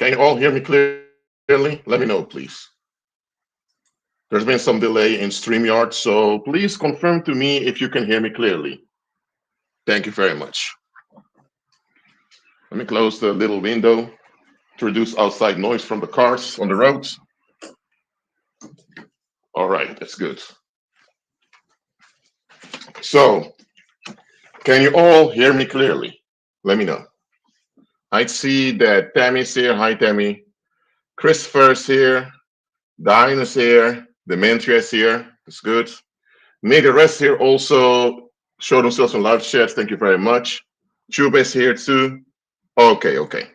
Can you all hear me clearly? Let me know, please. There's been some delay in StreamYard, so please confirm to me if you can hear me clearly. Thank you very much. Let me close the little window to reduce outside noise from the cars on the roads. All right, that's good. So, can you all hear me clearly? Let me know. I see that Tammy's here. Hi, Tammy. Christopher's here. Diana's here. Demetria's here. That's good. May the rest here also show themselves in live chat. Thank you very much. Chuba's here too. Okay, okay.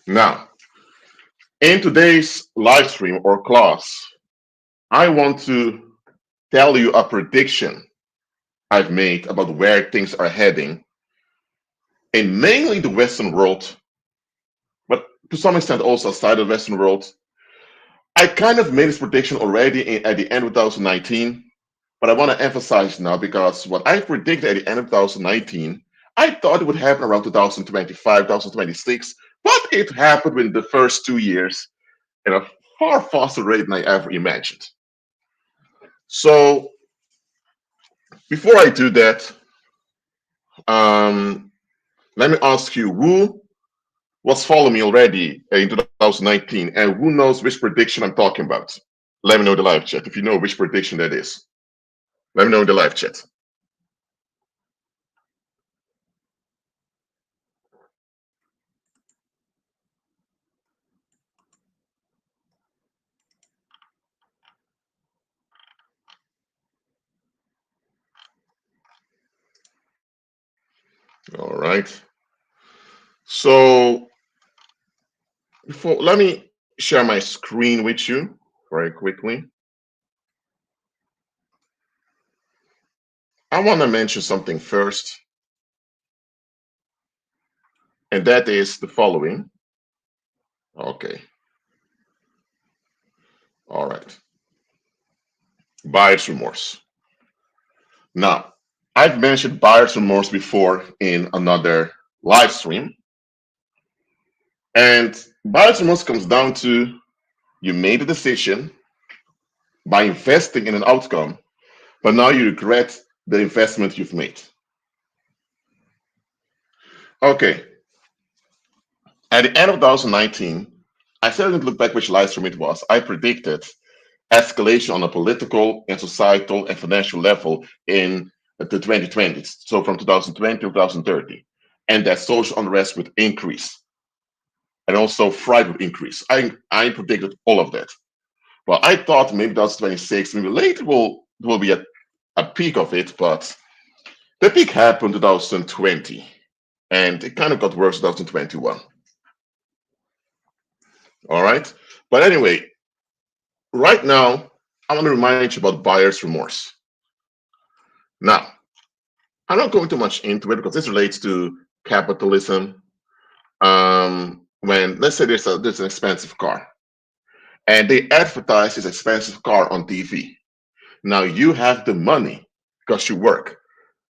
Now, in today's live stream or class, I want to tell you a prediction I've made about where things are heading in mainly the Western world, but to some extent also outside the Western world. I kind of made this prediction already at the end of 2019, but I want to emphasize now because what I predicted at the end of 2019, I thought it would happen around 2025, 2026, but it happened within the first 2 years at a far faster rate than I ever imagined. So before I do that, let me ask you who was following me already in 2019 and who knows which prediction I'm talking about? Let me know in the live chat if you know which prediction that is. Let me know in the live chat. All right. So let me share my screen with you very quickly. I want to mention something first, and that is the following. Okay. All right. Buyer's remorse. Now, I've mentioned buyer's remorse before in another live stream. And buyer's remorse comes down to you made a decision by investing in an outcome, but now you regret the investment you've made. Okay. At the end of 2019, I said I didn't look back which live stream it was. I predicted escalation on a political and societal and financial level in the 2020s, so from 2020 to 2030, and that social unrest would increase and also fraud would increase. I predicted all of that. Well, I thought maybe 2026, maybe later will be a peak of it, but the peak happened in 2020, and it kind of got worse in 2021. All right, but anyway, right now I want to remind you about buyer's remorse. Now, I'm not going too much into it because this relates to capitalism. When let's say there's an expensive car, and they advertise this expensive car on TV. Now you have the money because you work.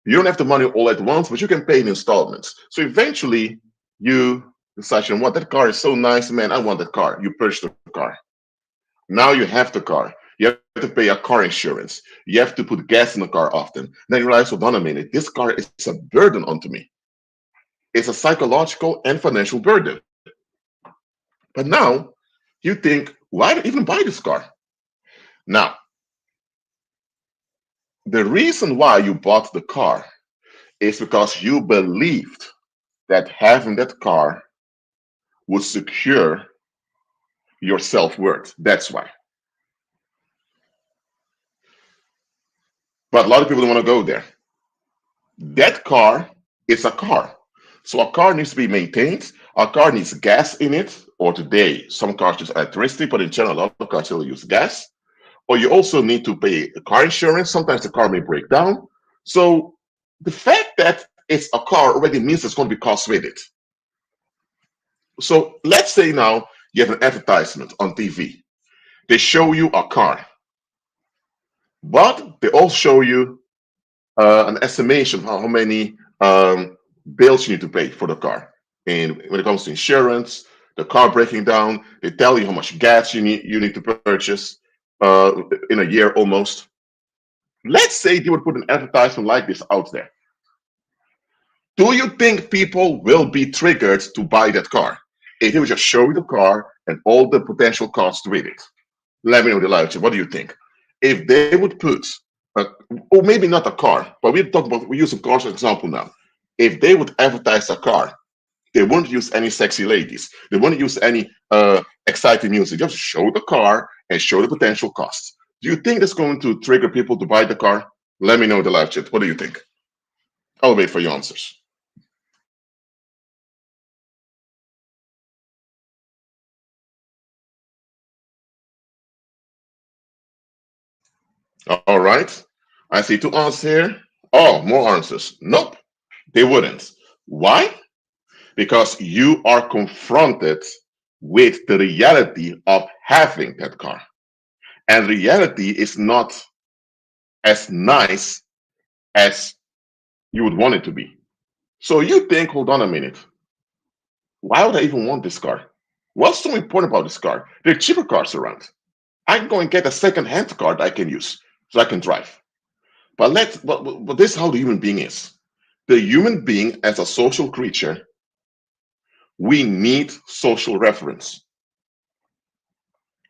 You don't have the money all at once, but you can pay in installments. So eventually, you decide, you know what, that car is so nice, man. I want that car. You purchase the car. Now you have the car. You have to pay a car insurance. You have to put gas in the car often. Then you realize, hold on a minute, this car is a burden onto me. It's a psychological and financial burden. But now you think, why do I even buy this car? Now, the reason why you bought the car is because you believed that having that car would secure your self-worth. That's why. But a lot of people don't want to go there. That car is a car. So a car needs to be maintained. A car needs gas in it, or today, some cars use electricity, but in general, a lot of cars still use gas. Or you also need to pay car insurance. Sometimes the car may break down. So the fact that it's a car already means there's going to be costs with it. So let's say now you have an advertisement on TV. They show you a car, but they also show you an estimation of how many bills you need to pay for the car And when it comes to insurance, the car breaking down, they tell you how much gas you need to purchase in a year almost. Let's say they would put an advertisement like this out there. Do you think people will be triggered to buy that car if they would just show you the car and all the potential costs with it? Let me know in the live chat. What do you think? If they would put, or maybe not a car, but we're using cars as an example now. If they would advertise a car, they wouldn't use any sexy ladies. They wouldn't use any exciting music. Just show the car and show the potential costs. Do you think that's going to trigger people to buy the car? Let me know in the live chat. What do you think? I'll wait for your answers. All right. I see two answers here. Oh, more answers. Nope, they wouldn't. Why? Because you are confronted with the reality of having that car. And reality is not as nice as you would want it to be. So you think, hold on a minute, why would I even want this car? What's so important about this car? There are cheaper cars around. I can go and get a second-hand car that I can use so I can drive. But this is how the human being is. The human being as a social creature, we need social reference.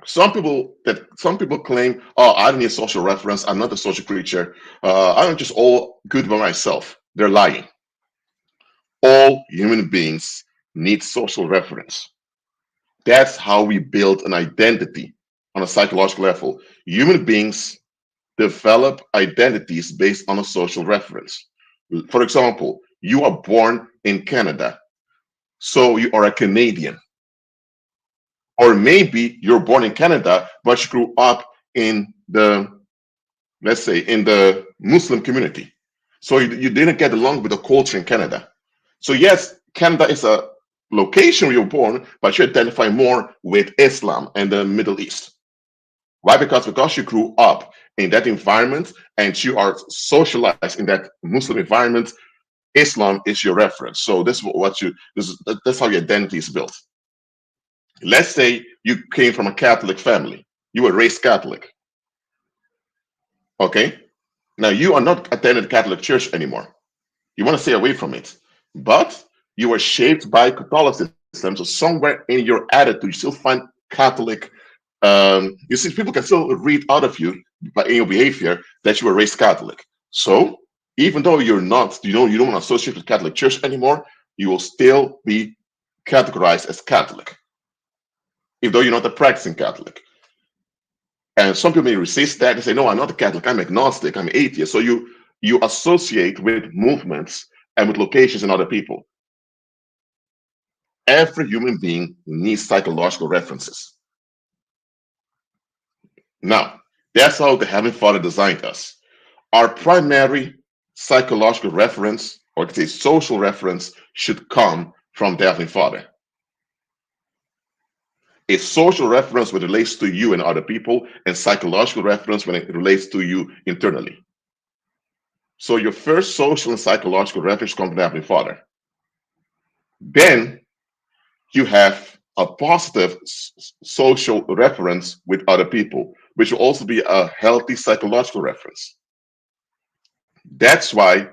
Some people claim, oh, I don't need social reference. I'm not a social creature. I'm just all good by myself. They're lying. All human beings need social reference. That's how we build an identity on a psychological level. Human beings develop identities based on a social reference. For example, you are born in Canada, so you are a Canadian. Or maybe you're born in Canada, but you grew up in let's say, in the Muslim community. So you didn't get along with the culture in Canada. So yes, Canada is a location where you're born, but you identify more with Islam and the Middle East. Why? Because you grew up in that environment and you are socialized in that Muslim environment. Islam is your reference. So that's how your identity is built. Let's say you came from a Catholic family. You were raised Catholic. Okay? Now you are not attending the Catholic Church anymore. You want to stay away from it. But you were shaped by Catholicism. So somewhere in your attitude, you still find Catholic. You see, people can still read out of you in your behavior that you were raised Catholic. So even though you don't want to associate with Catholic Church anymore, you will still be categorized as Catholic, even though you're not a practicing Catholic. And some people may resist that and say, no, I'm not a Catholic, I'm agnostic, I'm atheist. So you associate with movements and with locations and other people. Every human being needs psychological references. Now, that's how the Heavenly Father designed us. Our primary psychological reference, or I could say social reference, should come from the Heavenly Father. A social reference when it relates to you and other people, and psychological reference when it relates to you internally. So your first social and psychological reference comes from the Heavenly Father. Then you have a positive social reference with other people, which will also be a healthy psychological reference. That's why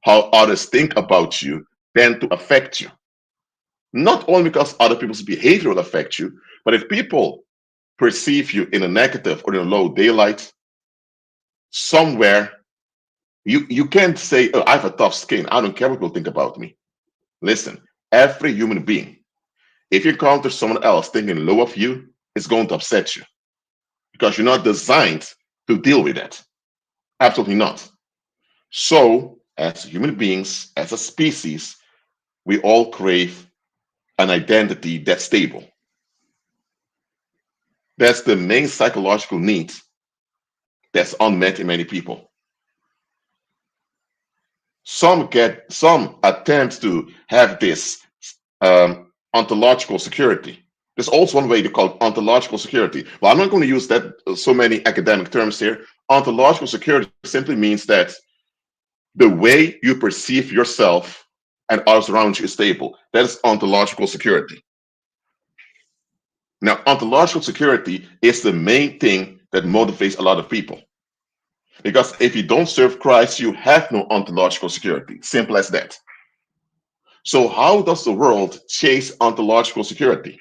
how others think about you tend to affect you. Not only because other people's behavior will affect you, but if people perceive you in a negative or in a low daylight, somewhere you can't say, oh, I have a tough skin. I don't care what people think about me. Listen, every human being, if you encounter someone else thinking low of you, it's going to upset you because you're not designed to deal with that. Absolutely not. So, as human beings, as a species, we all crave an identity that's stable. That's the main psychological need that's unmet in many people. Some attempt to have this ontological security. There's also one way to call it ontological security. Well, I'm not going to use that so many academic terms here. Ontological security simply means that the way you perceive yourself and others around you is stable. That is ontological security. Now, ontological security is the main thing that motivates a lot of people. Because if you don't serve Christ, you have no ontological security. Simple as that. So how does the world chase ontological security?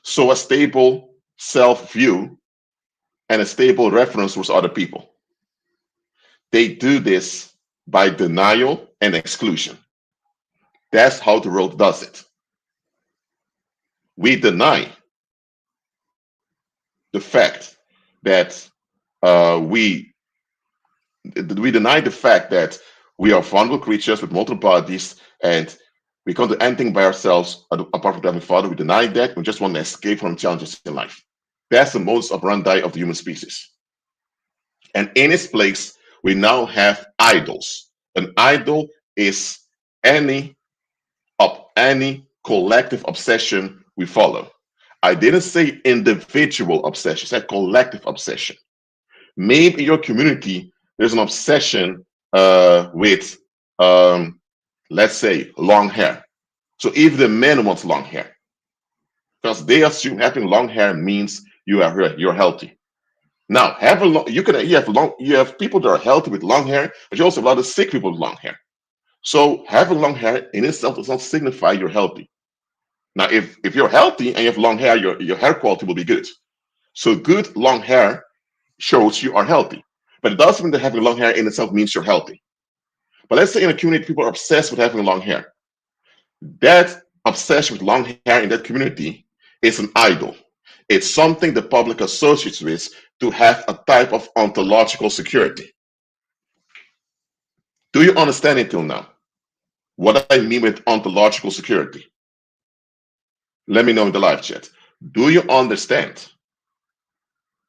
So a stable self-view and a stable reference with other people. They do this by denial and exclusion. That's how the world does it. We deny the fact that we deny the fact that we are vulnerable creatures with multiple bodies and we can't do anything by ourselves apart from the Heavenly Father. We deny that. We just want to escape from challenges in life. That's the modus operandi of the human species. And in its place, we now have idols. An idol is any collective obsession we follow. I didn't say individual obsession, I said collective obsession. Maybe in your community, there's an obsession with, let's say, long hair. So even the men want long hair because they assume having long hair means you're healthy. Now, you have people that are healthy with long hair, but you also have a lot of sick people with long hair. So having long hair in itself does not signify you're healthy. Now, if you're healthy and you have long hair, your hair quality will be good. So good long hair shows you are healthy. But it doesn't mean that having long hair in itself means you're healthy. But let's say in a community, people are obsessed with having long hair. That obsession with long hair in that community is an idol. It's something the public associates with to have a type of ontological security. Do you understand until now what I mean with ontological security? Let me know in the live chat. Do you understand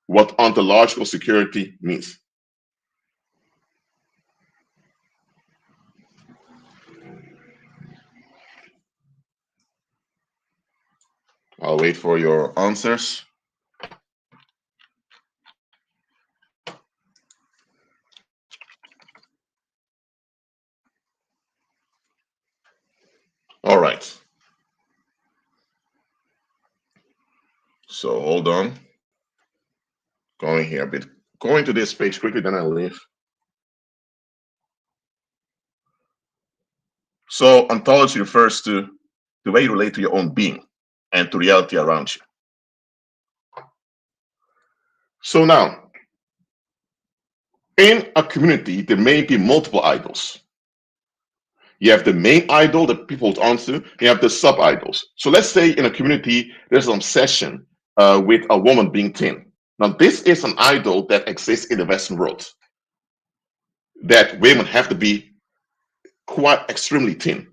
what ontological security means? I'll wait for your answers. All right. So hold on. Going here a bit. Going to this page quickly, then I'll leave. So ontology refers to the way you relate to your own being and to reality around you. So now, in a community, there may be multiple idols. You have the main idol that people hold on to, you have the sub-idols. So let's say in a community, there's an obsession with a woman being thin. Now, this is an idol that exists in the Western world, that women have to be quite extremely thin.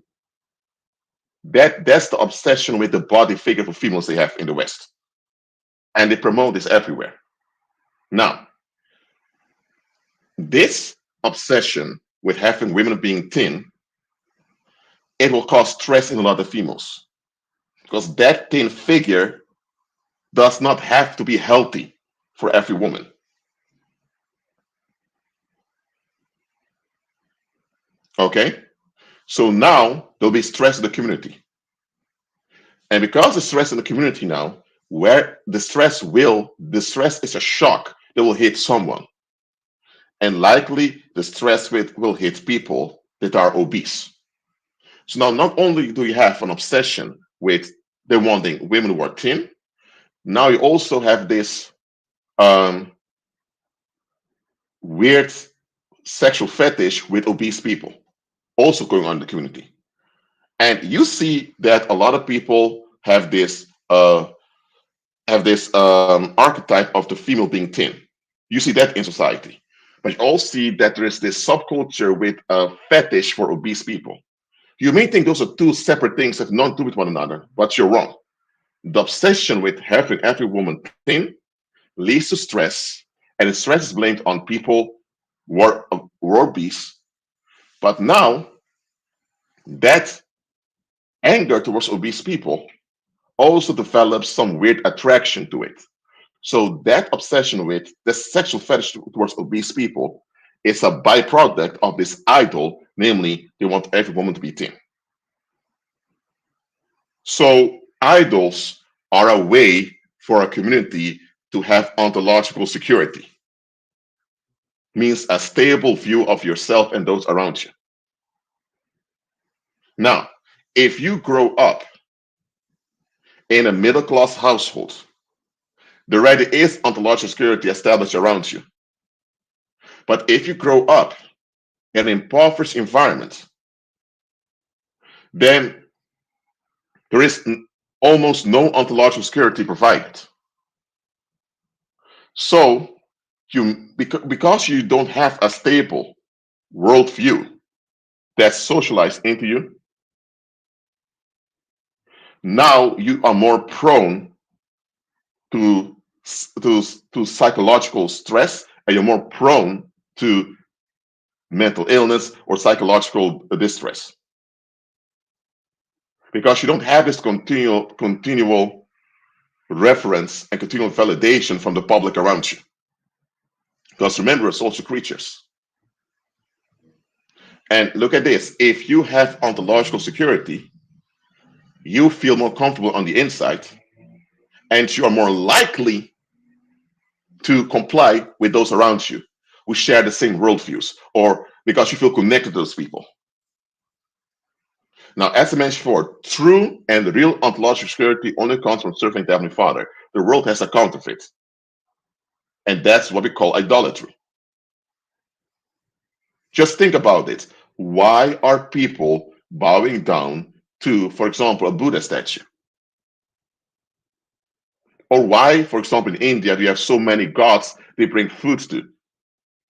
That's the obsession with the body figure for females they have in the West. And they promote this everywhere. Now, this obsession with having women being thin, it will cause stress in a lot of females because that thin figure does not have to be healthy for every woman. Okay? So now there'll be stress in the community. And because the stress in the community now, where the stress is a shock that will hit someone. And likely the stress will hit people that are obese. So now not only do you have an obsession with the wanting women who are thin, now you also have this weird sexual fetish with obese people also going on in the community. And you see that a lot of people have this archetype of the female being thin. You see that in society. But you also see that there is this subculture with a fetish for obese people. You may think those are two separate things that have nothing to do with one another, but you're wrong. The obsession with having every woman thin leads to stress, and the stress is blamed on people who are obese. But now, that anger towards obese people also develops some weird attraction to it. So that obsession with the sexual fetish towards obese people It's a byproduct of this idol, namely, they want every woman to be thin. So idols are a way for a community to have ontological security, means a stable view of yourself and those around you. Now, if you grow up in a middle class household, there already is ontological security established around you. But if you grow up in an impoverished environment, then there is almost no ontological security provided. So because you don't have a stable worldview that's socialized into you, now you are more prone to, to psychological stress, and you're more prone to mental illness or psychological distress. Because you don't have this continual reference and continual validation from the public around you. Because remember, we're social creatures. And look at this. If you have ontological security, you feel more comfortable on the inside, and you are more likely to comply with those around you who share the same worldviews, or because you feel connected to those people. Now, as I mentioned before, true and real ontological security only comes from serving the Heavenly Father. The world has a counterfeit. And that's what we call idolatry. Just think about it. Why are people bowing down to, for example, a Buddha statue? Or why, for example, in India, do you have so many gods they bring food to?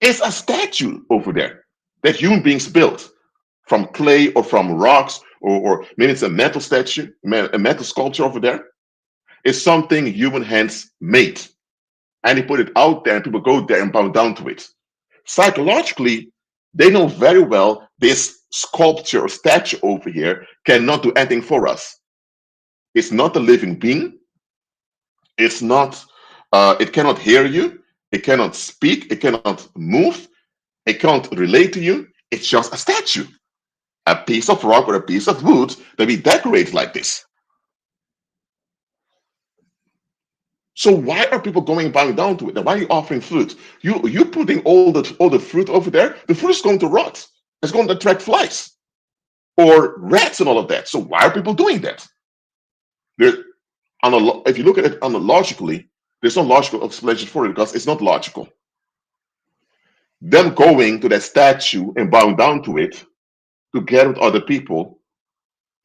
It's a statue over there that human beings built from clay or from rocks, or maybe it's a metal statue, a metal sculpture over there. It's something human hands made. And they put it out there, and people go there and bow down to it. Psychologically, they know very well this sculpture or statue over here cannot do anything for us. It's not a living being. It's not, it cannot hear you. It cannot speak. It cannot move. It can't relate to you. It's just a statue, a piece of rock or a piece of wood that we decorate like this. So why are people going bowing down to it? And why are you offering fruit? You putting all the fruit over there. The fruit is going to rot. It's going to attract flies or rats and all of that. So why are people doing that? There, if you look at it analogically, there's no logical explanation for it because it's not logical. Them going to that statue and bowing down to it together with other people,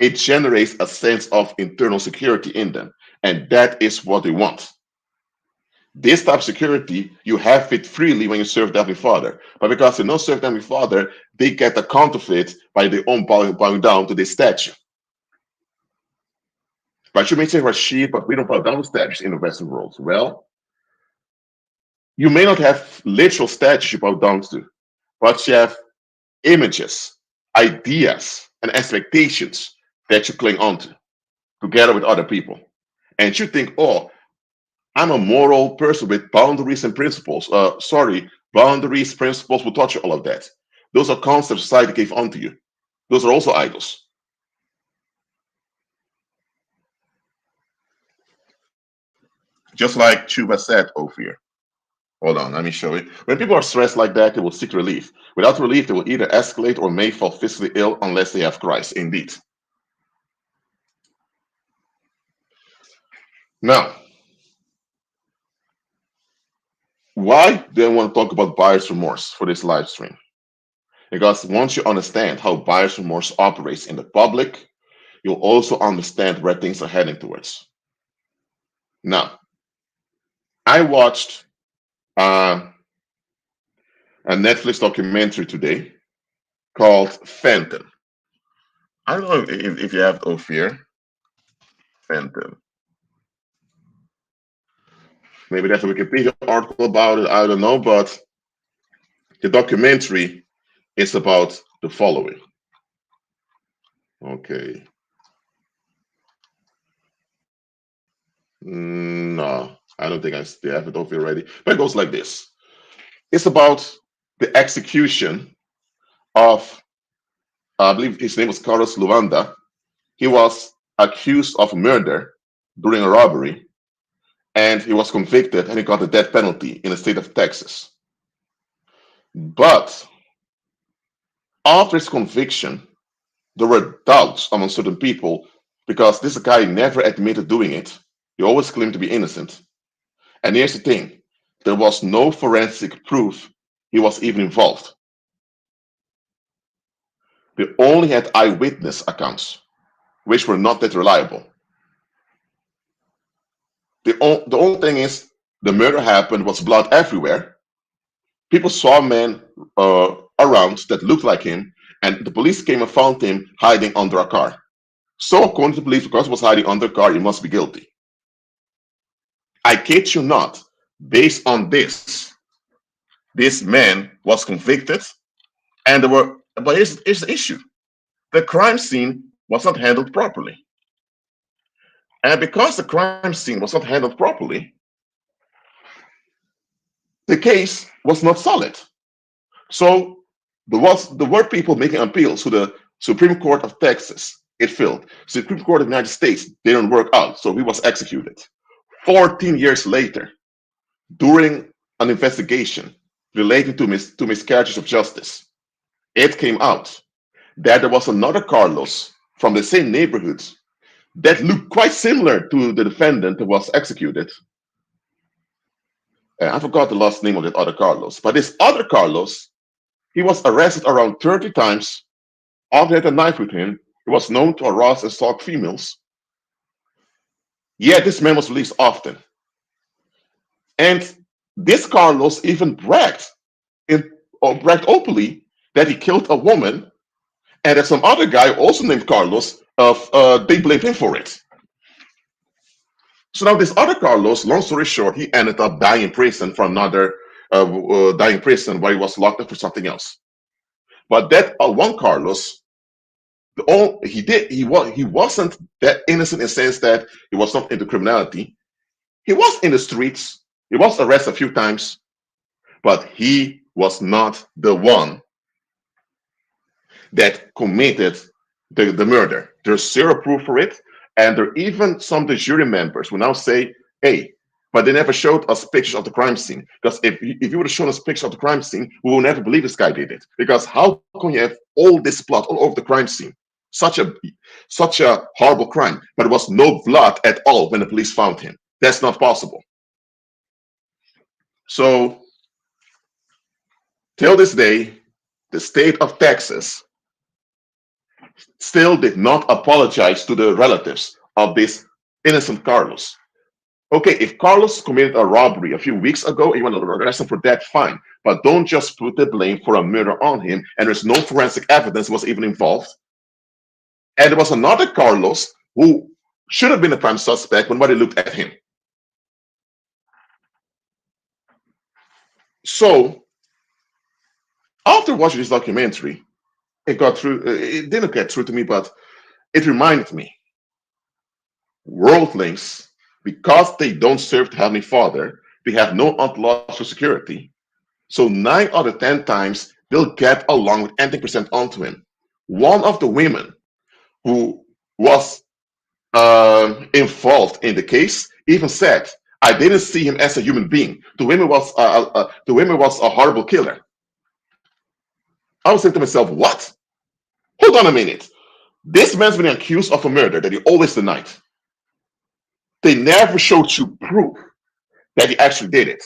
it generates a sense of internal security in them, and that is what they want. This type of security, you have it freely when you serve the Heavenly Father. But because they don't serve the Heavenly Father, they get the counterfeit by their own bowing down to this statue. But you may say we're sheep, but we don't bow down to statues in the Western world. Well, you may not have literal statues you bow down to, but you have images, ideas, and expectations that you cling onto together with other people. And you think, oh, I'm a moral person with boundaries and principles. Boundaries, principles will touch all of that. Those are concepts society gave onto you. Those are also idols. Just like Chuba said over here. Hold on, let me show you. When people are stressed like that, they will seek relief. Without relief, they will either escalate or may fall physically ill unless they have Christ. Indeed. Now, why do I want to talk about buyer's remorse for this live stream? Because once you understand how buyer's remorse operates in the public, you'll also understand where things are heading towards. Now, I watched a Netflix documentary today called Phantom. I don't know if you have it over here. Phantom. Maybe there's a Wikipedia article about it. I don't know, but the documentary is about the following. Okay. No, I don't think I have it over here already. But it goes like this. It's about the execution of, I believe his name was Carlos Luanda. He was accused of murder during a robbery, and he was convicted and he got the death penalty in the state of Texas. But after his conviction, there were doubts among certain people because this guy never admitted doing it. He always claimed to be innocent. And here's the thing, there was no forensic proof he was even involved. They only had eyewitness accounts, which were not that reliable. The only thing is, the murder happened, was blood everywhere. People saw a man around that looked like him, and the police came and found him hiding under a car. So, according to the police, because he was hiding under a car, he must be guilty. I kid you not, based on this man was convicted, and but here's the issue. The crime scene was not handled properly. And because the crime scene was not handled properly, the case was not solid. So there were people making appeals to the Supreme Court of Texas. It failed. Supreme Court of the United States didn't work out, so he was executed. 14 years later, during an investigation relating to miscarriages of justice, it came out that there was another Carlos from the same neighborhood that looked quite similar to the defendant that was executed. I forgot the last name of that other Carlos, but this other Carlos, he was arrested around 30 times. Often had a knife with him. He was known to harass and stalk females. Yet this man was released often. And this Carlos even bragged openly that he killed a woman, and that some other guy also named Carlos, they blamed him for it. So now this other Carlos, long story short, he ended up dying in prison for another, dying in prison where he was locked up for something else. But that one Carlos, he wasn't that innocent in the sense that he was not into criminality. He was in the streets. He was arrested a few times, but he was not the one that committed the murder. There's zero proof for it, and there are even some of the jury members who now say, hey, but they never showed us pictures of the crime scene. Because if you would have shown us pictures of the crime scene, we will never believe this guy did it. Because how can you have all this blood all over the crime scene? Such a horrible crime, but there was no blood at all when the police found him. That's not possible. So, till this day, the state of Texas still did not apologize to the relatives of this innocent Carlos. Okay, if Carlos committed a robbery a few weeks ago and you want to arrest him for that, fine. But don't just put the blame for a murder on him, and there's no forensic evidence was even involved. And there was another Carlos who should have been a prime suspect when nobody looked at him. So, after watching this documentary, it didn't get through to me, but it reminded me, worldlings, because they don't serve the Heavenly Father, they have no ontological security. So 9 out of 10 times, they'll get along with anything present onto him. One of the women who was involved in the case even said, I didn't see him as a human being. The woman was a horrible killer. I was saying to myself, what? Hold on a minute. This man's been accused of a murder that he always denied. They never showed you proof that he actually did it.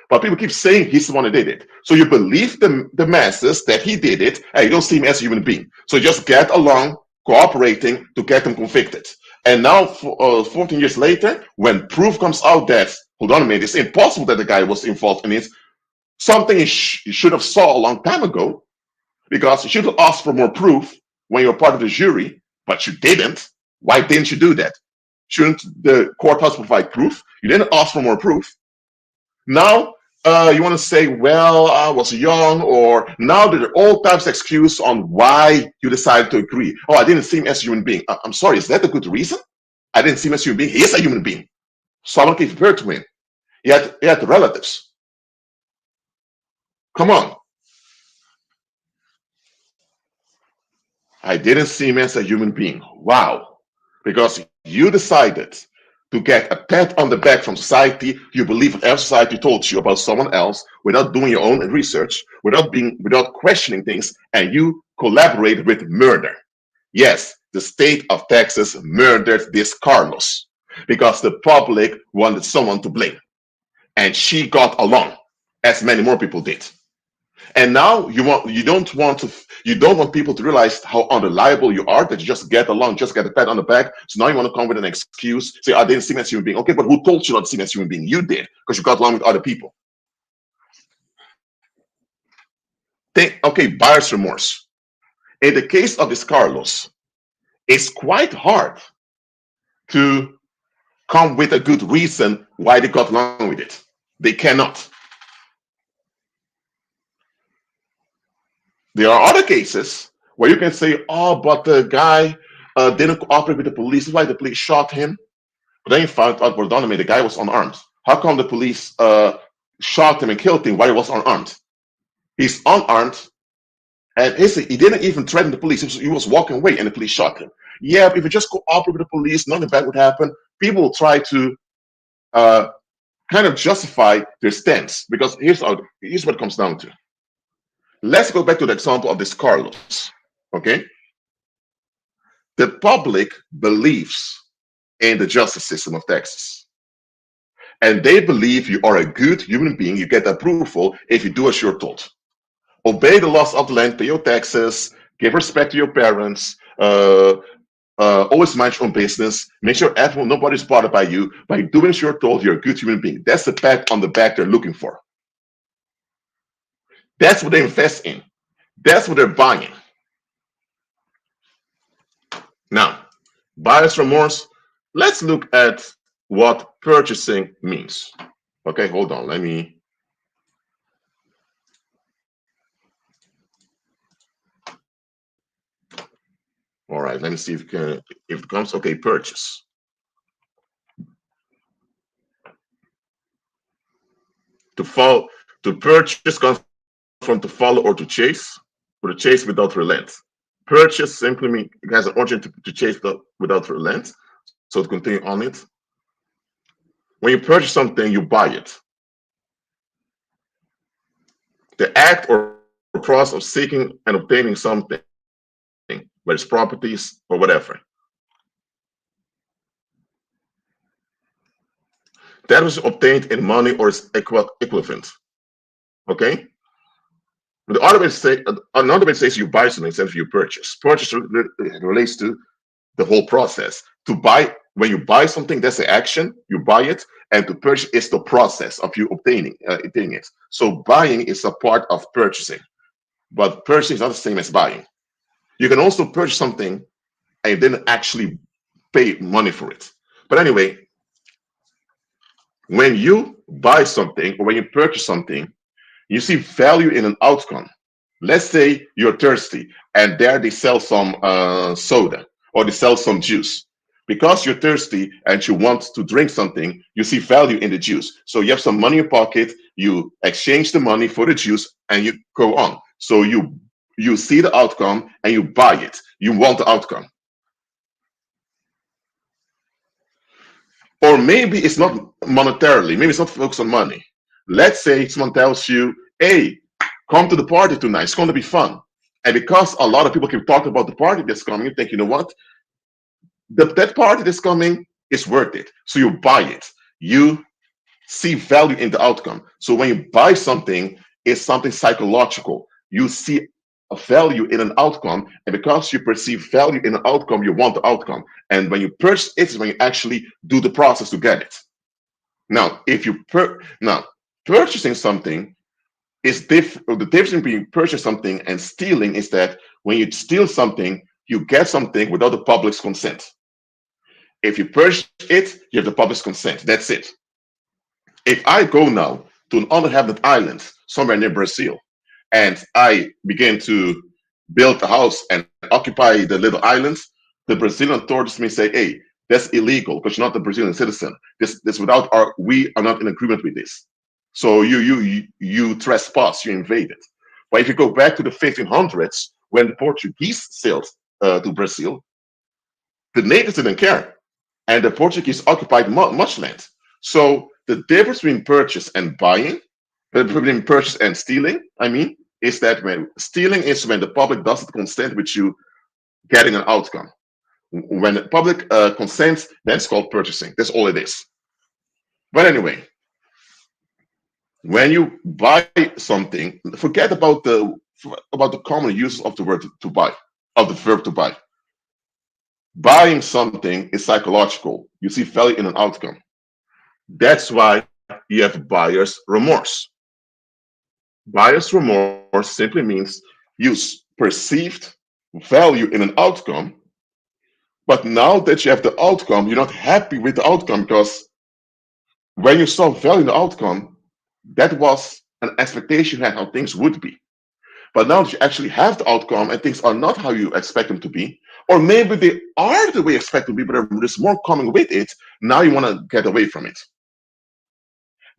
But people keep saying he's the one that did it. So you believe the masses that he did it, and you don't see him as a human being. So you just get along, cooperating to get him convicted. And now, 14 years later, when proof comes out that, hold on a minute, it's impossible that the guy was involved in it, something you should have saw a long time ago, because you should have asked for more proof when you're part of the jury, but you didn't. Why didn't you do that? Shouldn't the courthouse provide proof? You didn't ask for more proof. Now, you want to say, well, I was young, or now there are all types of excuses on why you decided to agree. Oh, I didn't see him as a human being. I'm sorry, is that a good reason? I didn't see him as a human being. He is a human being. Someone gave birth to him. He had relatives. Come on. I didn't see him as a human being. Wow. Because you decided to get a pat on the back from society. You believe whatever society told you about someone else without doing your own research, without questioning things, and you collaborated with murder. Yes, the state of Texas murdered this Carlos because the public wanted someone to blame. And she got along, as many more people did. And now you don't want people to realize how unreliable you are, that you just get along, just get a pat on the back. So now you want to come with an excuse, say, I didn't see me as a human being. Okay, but who told you not to see me as a human being? You did, because you got along with other people. Okay, buyer's remorse. In the case of this Carlos, it's quite hard to come with a good reason why they got along with it. They cannot. There are other cases where you can say, oh, but the guy didn't cooperate with the police. That's why the police shot him. But then you found out, well, the guy was unarmed. How come the police shot him and killed him while he was unarmed? He's unarmed, and he didn't even threaten the police. He was walking away, and the police shot him. Yeah, if you just cooperate with the police, nothing bad would happen. People will try to kind of justify their stance, because here's what it comes down to. Let's go back to the example of this Carlos. Okay, the public believes in the justice system of Texas, and they believe you are a good human being. You get approval if you do as you're told. Obey the laws of the land, pay your taxes, give respect to your parents, always mind your own business, make sure nobody's bothered by you. By doing as you're told, you're a good human being. That's the pat on the back they're looking for. That's what they invest in. That's what they're buying. Now, buyer's remorse. Let's look at what purchasing means. Okay, hold on. All right, let me see if it comes. Okay, purchase. To purchase comes from to follow or to chase, or to chase without relent. Purchase simply means it has an origin to chase without relent. So to continue on it. When you purchase something, you buy it. The act or process of seeking and obtaining something, whether it's properties or whatever. That was obtained in money or its equivalent. Okay? The other way to say, another way to say is you buy something instead of you purchase. Purchase relates to the whole process. To buy, when you buy something, that's the action, you buy it, and to purchase is the process of you obtaining it. So buying is a part of purchasing, but purchasing is not the same as buying. You can also purchase something and you didn't actually pay money for it. But anyway, when you buy something or when you purchase something, you see value in an outcome. Let's say you're thirsty and there they sell some soda or they sell some juice. Because you're thirsty and you want to drink something, you see value in the juice. So you have some money in your pocket, you exchange the money for the juice and you go on. So you see the outcome and you buy it. You want the outcome. Or maybe it's not monetarily, maybe it's not focused on money. Let's say someone tells you, hey, come to the party tonight, it's going to be fun. And because a lot of people keep talking about the party that's coming, you think, you know what? That party that's coming is worth it. So you buy it. You see value in the outcome. So when you buy something, it's something psychological. You see a value in an outcome, and because you perceive value in an outcome, you want the outcome. And when you purchase it, is when you actually do the process to get it. Now, purchasing something is different. The difference between purchasing something and stealing is that when you steal something, you get something without the public's consent. If you purchase it, you have the public's consent. That's it. If I go now to an uninhabited island somewhere near Brazil, and I begin to build a house and occupy the little island, the Brazilian authorities may say, hey, that's illegal because you're not a Brazilian citizen. This we are not in agreement with this. So you trespass, you invaded. But if you go back to the 1500s, when the Portuguese sailed to Brazil, the natives didn't care, and the Portuguese occupied much land. So the difference between purchase and buying, between purchase and stealing, I mean, is that when stealing is when the public doesn't consent with you getting an outcome. When the public consents, that's called purchasing. That's all it is. But anyway, when you buy something, forget about the common use of the word to buy, of the verb to buy. Buying something is psychological. You see value in an outcome. That's why you have buyer's remorse. Buyer's remorse simply means you perceived value in an outcome, but now that you have the outcome, you're not happy with the outcome because when you saw value in the outcome, that was an expectation you had how things would be. But now that you actually have the outcome and things are not how you expect them to be, or maybe they are the way you expect them to be, but there's more coming with it, now you want to get away from it.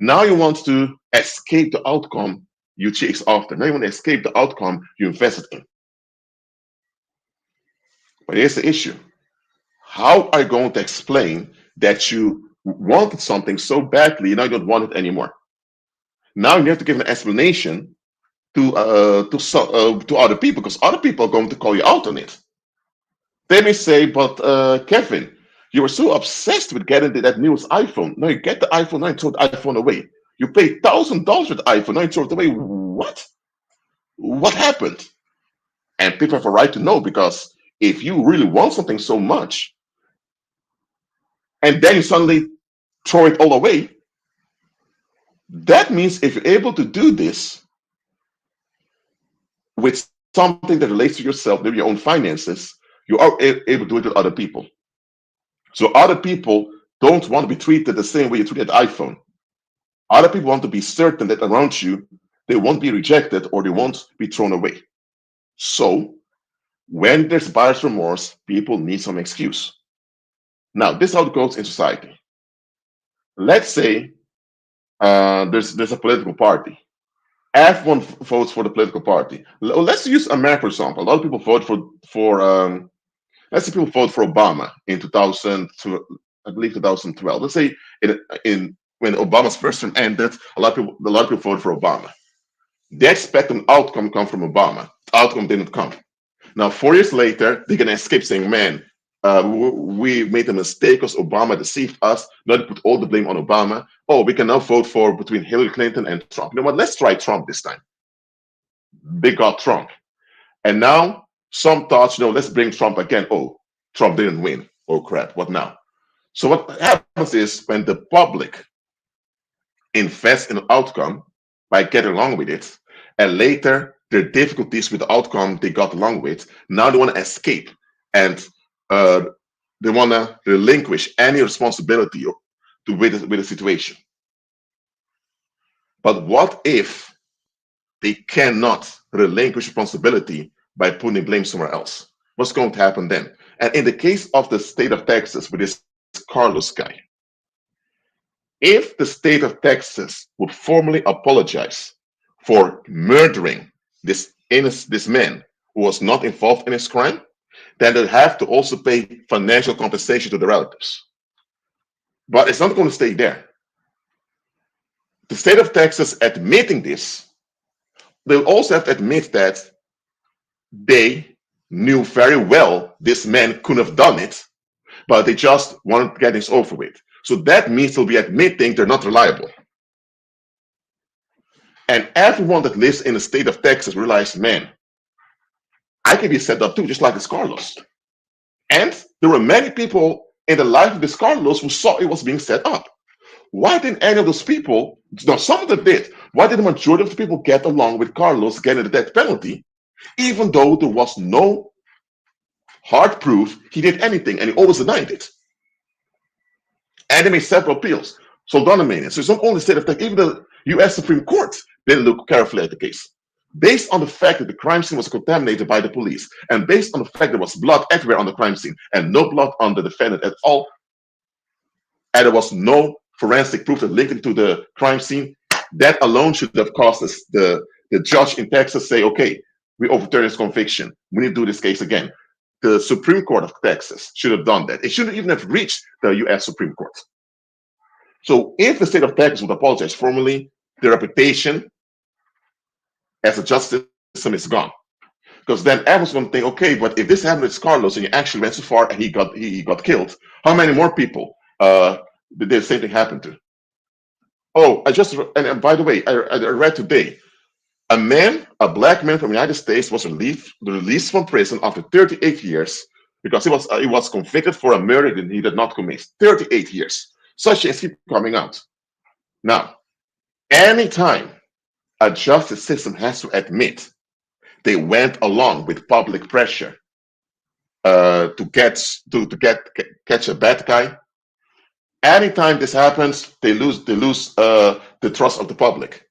Now you want to escape the outcome you chase after. Now you want to escape the outcome you invested in. But here's the issue. How are you going to explain that you wanted something so badly, now you don't want it anymore? Now you have to give an explanation to other people, because other people are going to call you out on it. They may say, but Kevin, you were so obsessed with getting that newest iPhone. Now you get the iPhone, now you throw the iPhone away. You paid $1,000 for the iPhone, now you throw it away. What? What happened? And people have a right to know, because if you really want something so much, and then you suddenly throw it all away, that means if you're able to do this with something that relates to yourself, maybe your own finances, you are able to do it with other people. So other people don't want to be treated the same way you treated the iPhone. Other people want to be certain that around you, they won't be rejected or they won't be thrown away. So when there's buyer's remorse, people need some excuse. Now, this is how it goes in society. Let's say there's a political party. Everyone votes for the political party. Let's use America, for example. A lot of people vote for let's say people vote for Obama in 2000, I believe 2012. Let's say in when Obama's first term ended, a lot of people voted for Obama. They expect an outcome come from Obama. The outcome didn't come. Now, 4 years later, they're gonna escape saying, "Man, we made a mistake because Obama deceived us." Not to put all the blame on Obama. Oh, we can now vote for between Hillary Clinton and Trump. You know what? Let's try Trump this time. They got Trump, and now some thoughts, let's bring Trump again. Oh, Trump didn't win. Oh crap! What now? So what happens is when the public invest in an outcome by getting along with it, and later their difficulties with the outcome they got along with, now they want to escape and they want to relinquish any responsibility with the situation. But what if they cannot relinquish responsibility by putting blame somewhere else? What's going to happen then? And in the case of the state of Texas with this Carlos guy, if the state of Texas would formally apologize for murdering this man who was not involved in his crime, then they'll have to also pay financial compensation to the relatives. But it's not going to stay there. The state of Texas admitting this, they'll also have to admit that they knew very well this man couldn't have done it, but they just wanted to get this over with. So that means they'll be admitting they're not reliable. And everyone that lives in the state of Texas realized, man, I can be set up too, just like this Carlos. And there were many people in the life of this Carlos who saw it was being set up. Why didn't any of those people, now some of them did, why did the majority of the people get along with Carlos getting the death penalty, even though there was no hard proof he did anything and he always denied it? And they made several appeals. So Donovan, so it's not only state of Texas, even the US Supreme Court didn't look carefully at the case. Based on the fact that the crime scene was contaminated by the police, and based on the fact there was blood everywhere on the crime scene, and no blood on the defendant at all, and there was no forensic proof that linked him to the crime scene, that alone should have caused us, the judge in Texas say, okay, we overturn this conviction. We need to do this case again. the Supreme Court of Texas should have done that. It shouldn't even have reached the US Supreme Court. So if the state of Texas would apologize formally, the reputation as a justice system is gone. Because then everyone's going to think, okay, but if this happened with Carlos and he actually went so far and he got killed, how many more people did the same thing happen to? Oh, and by the way, I read today, a black man from the United States was released from prison after 38 years because he was convicted for a murder that he did not commit. 38 years. Such things keep coming out. Now, anytime a justice system has to admit they went along with public pressure to catch a bad guy, anytime this happens, they lose the trust of the public.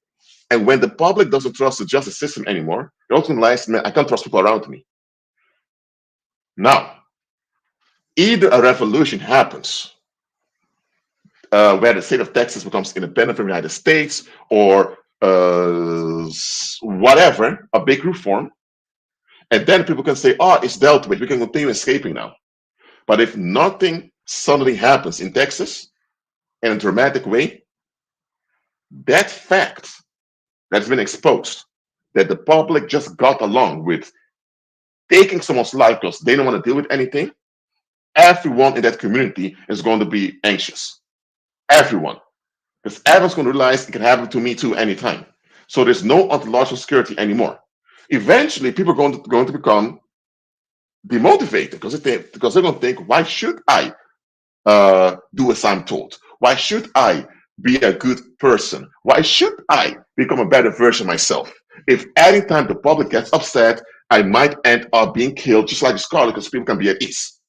And when the public doesn't trust the justice system anymore, it also realizes, man, I can't trust people around me. Now, either a revolution happens where the state of Texas becomes independent from the United States, or whatever, a big reform, and then people can say, oh, it's dealt with, we can continue escaping now. But if nothing suddenly happens in Texas in a dramatic way, that fact that's been exposed, that the public just got along with taking someone's life because they don't want to deal with anything, everyone in that community is going to be anxious. Everyone. Because everyone's going to realize it can happen to me too anytime. So there's no ontological security anymore. Eventually, people are going to become demotivated because they're going to think, why should I do as I'm told? Why should I be a good person? Why should I become a better version of myself? If anytime the public gets upset, I might end up being killed, just like the Scarlet, because people can be at ease.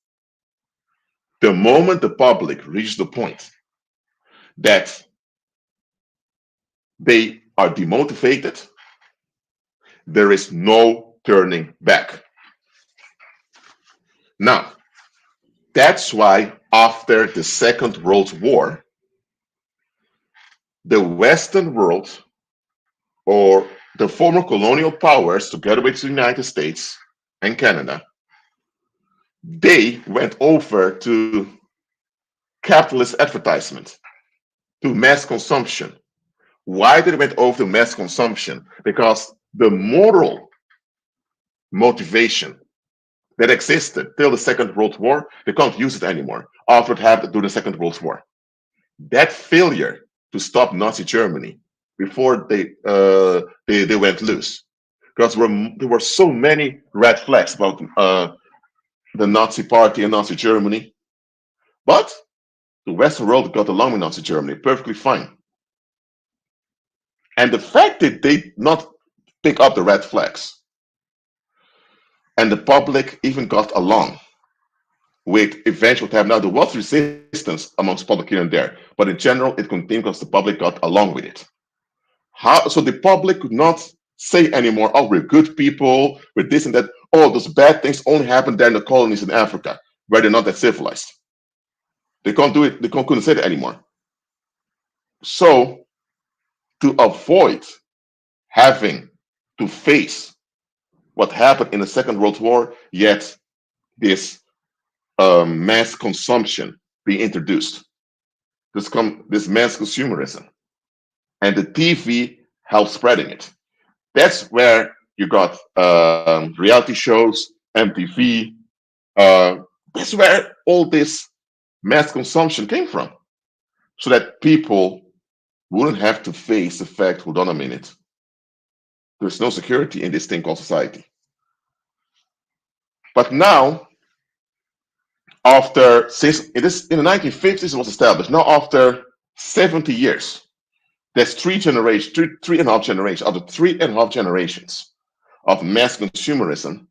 The moment the public reaches the point that they are demotivated, there is no turning back. Now, that's why after the Second World War, the Western world, or the former colonial powers, together with the United States and Canada, they went over to capitalist advertisement, to mass consumption. Why did they went over to mass consumption? Because the moral motivation that existed till the Second World War, they can't use it anymore after it happened during the Second World War. That failure to stop Nazi Germany before they went loose, because there were so many red flags about the Nazi Party and Nazi Germany, but the Western world got along with Nazi Germany perfectly fine. And the fact that they did not pick up the red flags, and the public even got along with eventual time. Now, there was resistance amongst public here and there, but in general, it continued because the public got along with it. So the public could not say anymore, oh, we're good people, we're this and that. Oh, those bad things only happened there in the colonies in Africa, where they're not that civilized. They can't do it, they couldn't say that anymore. So, to avoid having to face what happened in the Second World War, yet this mass consumption being introduced, this mass consumerism, and the TV helped spreading it. That's where you got reality shows, MTV. That's where all this mass consumption came from, so that people wouldn't have to face the fact, hold on a minute, there's no security in this thing called society. But now, since it is in the 1950s, it was established. Now, after 70 years, there's three and a half generations, out of 3.5 generations of mass consumerism.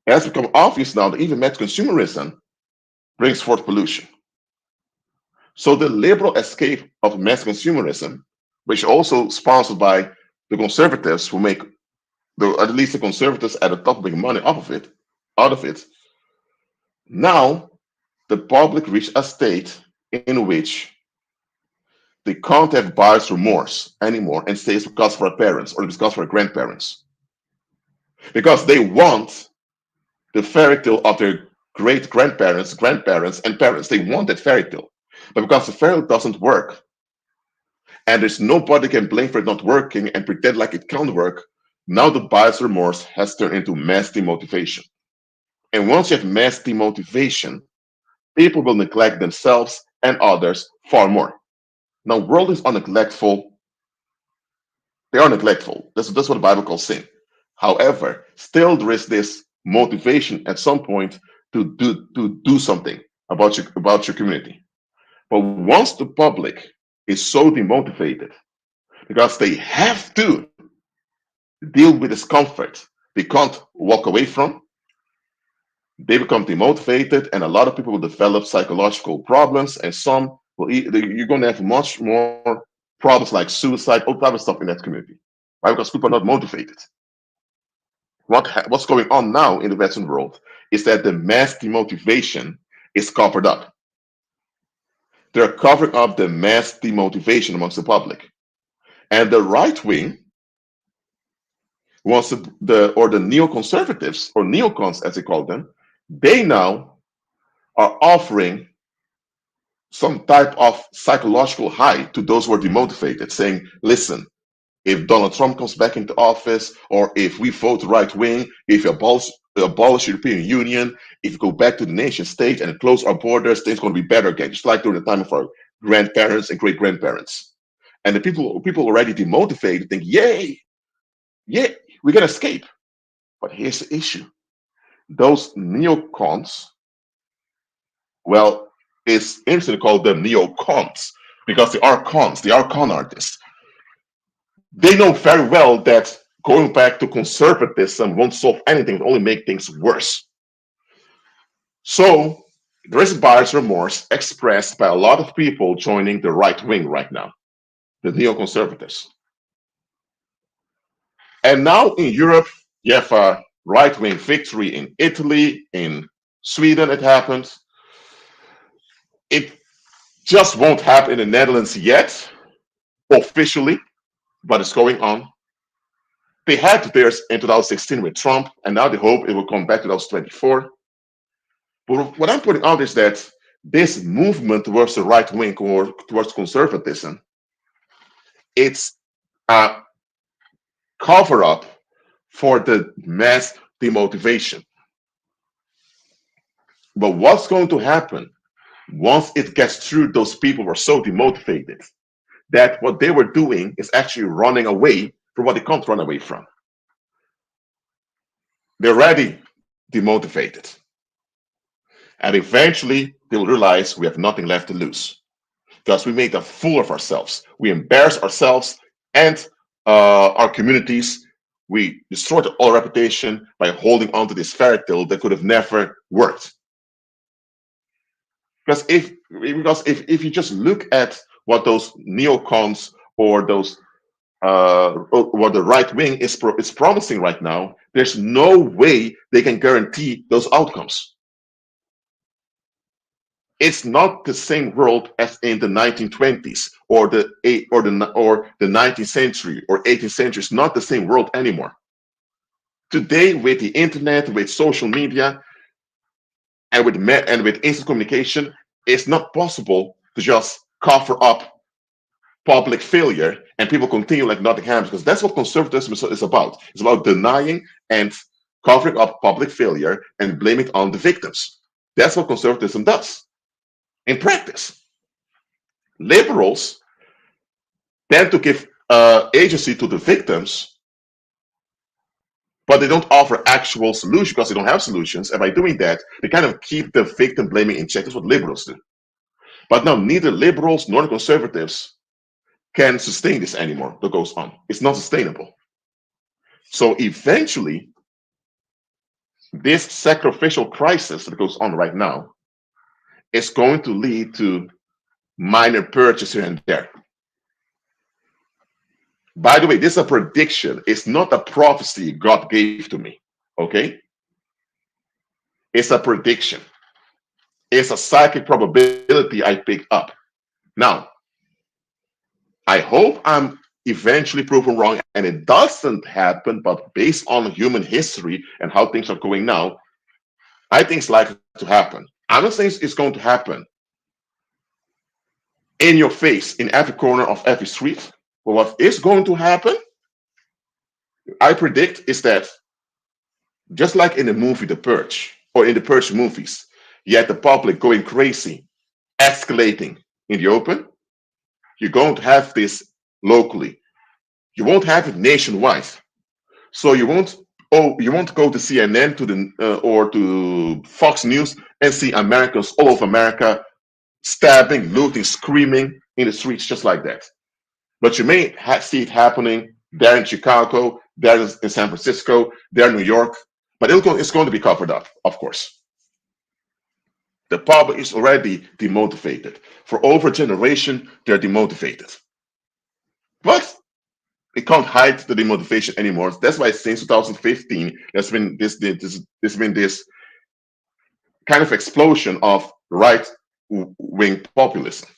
It has become obvious now that even mass consumerism brings forth pollution. So the liberal escape of mass consumerism, which also sponsored by the conservatives, who make at least the conservatives at the top make money out of it. Now the public reached a state in which they can't have buyer's remorse anymore and say it's because for our parents or it's because for our grandparents. Because they want the fairy tale of their great grandparents, grandparents, and parents. They want that fairy tale. But because the fairy tale doesn't work, and there's nobody can blame for it not working and pretend like it can work, now the buyer's remorse has turned into mass demotivation. And once you have mass demotivation, people will neglect themselves and others far more. Now, worldlings are neglectful. They are neglectful. That's what the Bible calls sin. However, still there is this motivation at some point to do something about your community. But once the public is so demotivated because they have to deal with discomfort they can't walk away from, they become demotivated, and a lot of people will develop psychological problems, and some will. You're going to have much more problems like suicide, all type of stuff in that community, right? Because people are not motivated. What's going on now in the Western world is that the mass demotivation is covered up. They're covering up the mass demotivation amongst the public, and the right wing wants the neoconservatives or neocons as they call them. They now are offering some type of psychological high to those who are demotivated, saying, listen, if Donald Trump comes back into office, or if we vote right wing, if you abolish European Union, if you go back to the nation state and close our borders, things are going to be better again, just like during the time of our grandparents and great grandparents. And the people already demotivated think, yay, yeah, we can escape. But here's the issue. Those neocons, well, it's interesting to call them neocons because they are cons, they are con artists. They know very well that going back to conservatism won't solve anything, it only make things worse. So there is buyer's remorse expressed by a lot of people joining the right wing right now, the neoconservatives. And now in Europe, you have a right wing victory in Italy, in Sweden, it happened. It just won't happen in the Netherlands yet, officially, but it's going on. They had theirs in 2016 with Trump, and now they hope it will come back to 2024. But what I'm putting out is that this movement towards the right wing or towards conservatism, it's a cover up for the mass demotivation. But what's going to happen once it gets through those people who are so demotivated that what they were doing is actually running away from what they can't run away from? They're already demotivated. And eventually they will realize we have nothing left to lose because we made a fool of ourselves. We embarrassed ourselves and our communities. We destroyed our reputation by holding on to this fairy tale that could have never worked. Because if you just look at what those neocons or those what the right wing is promising right now, there's no way they can guarantee those outcomes. It's not the same world as in the 1920s or the 19th century or 18th century. It's not the same world anymore. Today, with the internet, with social media, and with instant communication, it's not possible to just cover up public failure and people continue like nothing happens, because that's what conservatism is about. It's about denying and covering up public failure and blaming it on the victims. That's what conservatism does. In practice, liberals tend to give agency to the victims, but they don't offer actual solutions because they don't have solutions. And by doing that, they kind of keep the victim blaming in check. That's what liberals do. But now neither liberals nor the conservatives can sustain this anymore that goes on. It's not sustainable. So eventually, this sacrificial crisis that goes on right now is going to lead to minor purges here and there. By the way, this is a prediction. It's not a prophecy God gave to me. Okay? It's a prediction. It's a psychic probability I picked up. Now, I hope I'm eventually proven wrong and it doesn't happen, but based on human history and how things are going now, I think it's likely to happen. I'm not saying it's going to happen in your face in every corner of every street. But what is going to happen, I predict, is that just like in the movie The Purge, or in the Purge movies, you had the public going crazy, escalating in the open. You're going to have this locally. You won't have it nationwide. So you won't go to CNN to the or to Fox News and see Americans all over America stabbing, looting, screaming in the streets just like that. But you may see it happening there in Chicago, there in San Francisco, there in New York. But it's going to be covered up, of course. The public is already demotivated. For over a generation, they're demotivated. But they can't hide the demotivation anymore. That's why since 2015, there's been this kind of explosion of right-wing populism.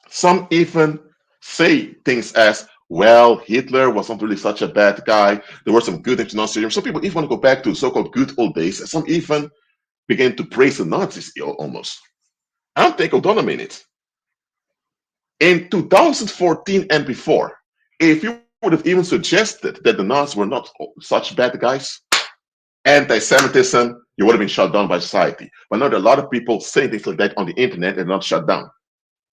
Some even say things as, well, Hitler was not really such a bad guy. There were some good things in Nazi Germany. Some people even want to go back to so-called good old days. Some even begin to praise the Nazis almost. I don't take autonomy in it. In 2014 and before, if you would have even suggested that the Nazis were not such bad guys, anti-Semitism, you would have been shut down by society. But now there are a lot of people saying things like that on the internet and not shut down.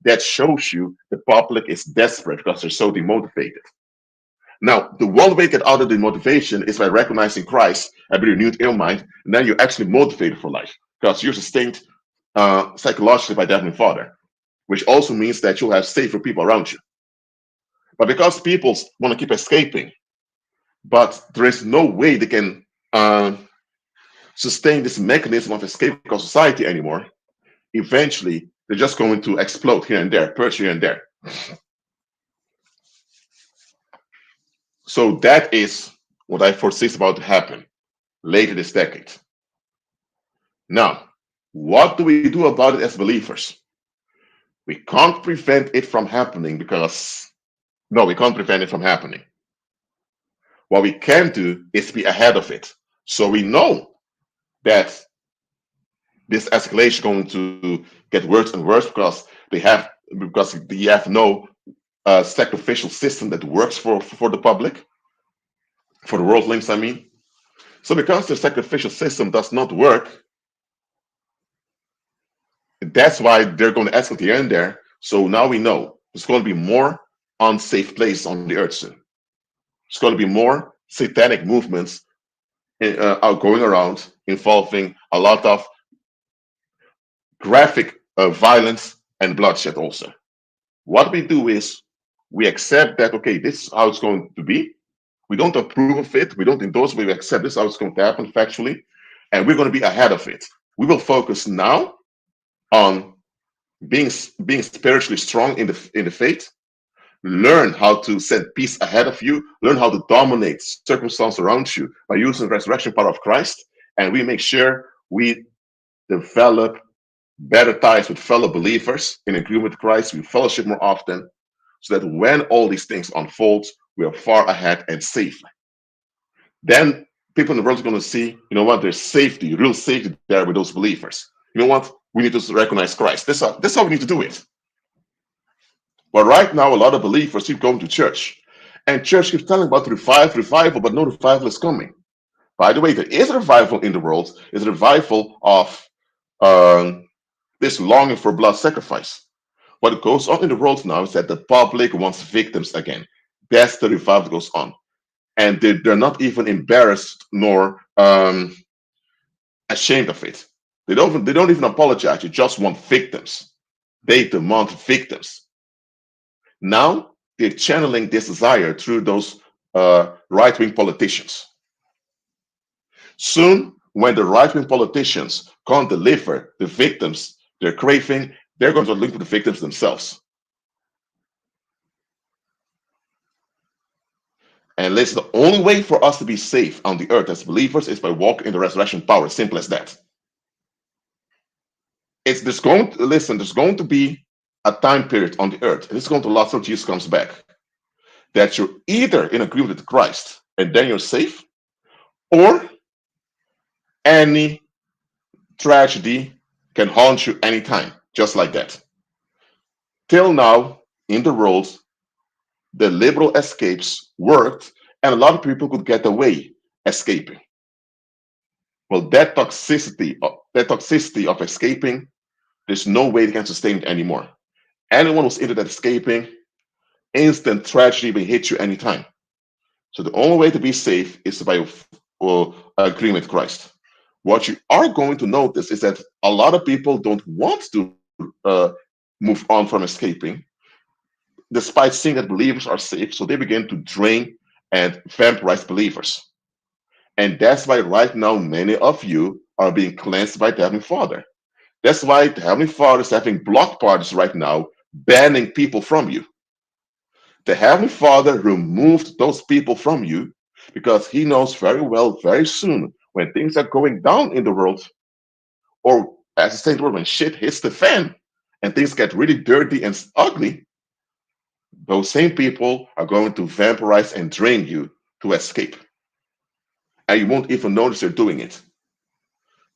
That shows you the public is desperate because they're so demotivated. Now, the one way to get out of the motivation is by recognizing Christ and be renewed in your mind, and then you're actually motivated for life because you're sustained psychologically by the Heavenly Father, which also means that you'll have safer people around you. But because people want to keep escaping, but there is no way they can sustain this mechanism of escape because society anymore, eventually they're just going to explode here and there, purge here and there. So that is what I foresee is about to happen later this decade. Now, what do we do about it as believers? We can't prevent it from happening we can't prevent it from happening. What we can do is be ahead of it. So we know that this escalation is going to get worse and worse because they have no sacrificial system that works for the public, for the worldlings, I mean. So because the sacrificial system does not work, that's why they're going to escalate here and there. So now we know there's going to be more unsafe places on the earth soon. There's going to be more satanic movements going around involving a lot of graphic violence and bloodshed also. What we do is we accept that, okay, this is how it's going to be. We don't approve of it. We don't endorse it. We accept this is how it's going to happen factually. And we're going to be ahead of it. We will focus now on being spiritually strong in the faith. Learn how to set peace ahead of you. Learn how to dominate circumstance around you by using the resurrection power of Christ. And we make sure we develop better ties with fellow believers in agreement with Christ. We fellowship more often so that when all these things unfold, we are far ahead and safe. Then people in the world are going to see, you know what, there's safety, real safety there with those believers. You know what? We need to recognize Christ. This is how we need to do it. But right now, a lot of believers keep going to church. And church keeps telling about revival, but no revival is coming. By the way, there is a revival in the world. It's a revival of this longing for blood sacrifice. What goes on in the world now is that the public wants victims again. That's the revival that goes on. And they're not even embarrassed nor ashamed of it. They don't even apologize. They just want victims. They demand victims. Now they're channeling this desire through those right-wing politicians. Soon, when the right-wing politicians can't deliver the victims they're craving, they're going to link to the victims themselves. And listen, the only way for us to be safe on the earth as believers is by walking in the resurrection power. Simple as that. There's going to be a time period on the earth, and it's going to last till Jesus comes back, that you're either in agreement with Christ and then you're safe, or Any tragedy can haunt you anytime, just like that. Till now, in the world, the liberal escapes worked, and a lot of people could get away escaping. Well, that toxicity of escaping, there's no way they can sustain it anymore. Anyone who's into that escaping, instant tragedy will hit you anytime. So the only way to be safe is by agreeing with Christ. What you are going to notice is that a lot of people don't want to move on from escaping, despite seeing that believers are safe. So they begin to drain and vampirize believers. And that's why right now many of you are being cleansed by the Heavenly Father. That's why the Heavenly Father is having block parties right now, banning people from you. The Heavenly Father removed those people from you because He knows very well, very soon, when things are going down in the world, or as the same word, when shit hits the fan and things get really dirty and ugly, those same people are going to vampirize and drain you to escape. And you won't even notice they're doing it.